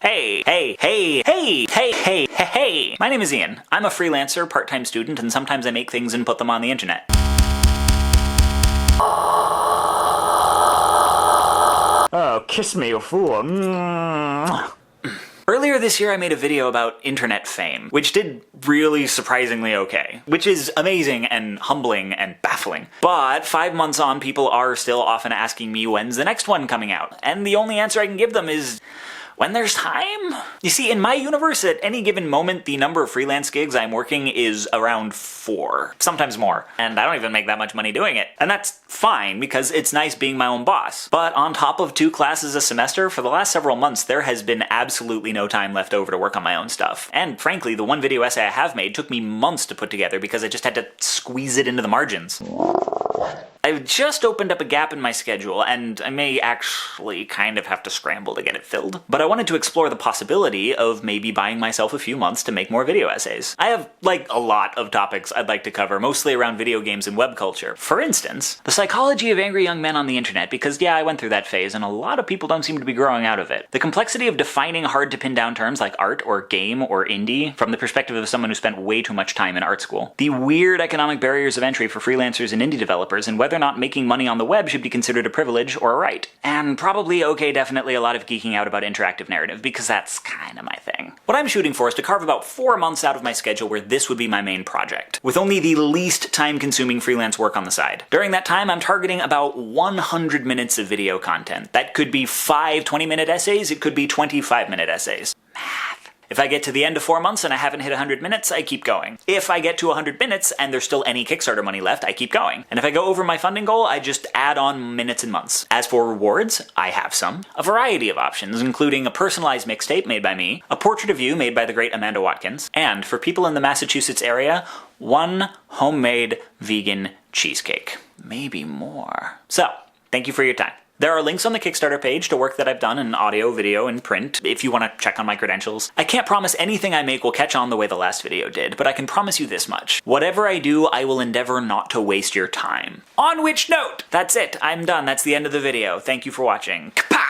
Hey! My name is Ian. I'm a freelancer, part-time student, and sometimes I make things and put them on the internet. Oh, kiss me, you fool. Earlier this year I made a video about internet fame, which did really surprisingly okay. Which is amazing and humbling and baffling. But 5 months on, people are still often asking me when's the next one coming out, and the only answer I can give them is when there's time? You see, in my universe, at any given moment, the number of freelance gigs I'm working is around 4, sometimes more, and I don't even make that much money doing it. And that's fine, because it's nice being my own boss. But on top of 2 classes a semester, for the last several months, there has been absolutely no time left over to work on my own stuff. And frankly, the one video essay I have made took me months to put together because I just had to squeeze it into the margins. I've just opened up a gap in my schedule, and I may actually kind of have to scramble to get it filled. But I wanted to explore the possibility of maybe buying myself a few months to make more video essays. I have, a lot of topics I'd like to cover, mostly around video games and web culture. For instance, the psychology of angry young men on the internet, because yeah, I went through that phase, and a lot of people don't seem to be growing out of it. The complexity of defining hard-to-pin-down terms like art or game or indie from the perspective of someone who spent way too much time in art school. The weird economic barriers of entry for freelancers and indie developers, and whether or not making money on the web should be considered a privilege or a right. And probably, okay, definitely a lot of geeking out about interactive narrative, because that's kind of my thing. What I'm shooting for is to carve about 4 months out of my schedule where this would be my main project, with only the least time-consuming freelance work on the side. During that time, I'm targeting about 100 minutes of video content. That could be 5 20-minute essays, it could be 25-minute essays. If I get to the end of 4 months and I haven't hit 100 minutes, I keep going. If I get to 100 minutes and there's still any Kickstarter money left, I keep going. And if I go over my funding goal, I just add on minutes and months. As for rewards, I have some. A variety of options, including a personalized mixtape made by me, a portrait of you made by the great Amanda Watkins, and for people in the Massachusetts area, 1 homemade vegan cheesecake. Maybe more. So, thank you for your time. There are links on the Kickstarter page to work that I've done in audio, video, and print, if you want to check on my credentials. I can't promise anything I make will catch on the way the last video did, but I can promise you this much. Whatever I do, I will endeavor not to waste your time. On which note, that's it. I'm done. That's the end of the video. Thank you for watching. Kapow!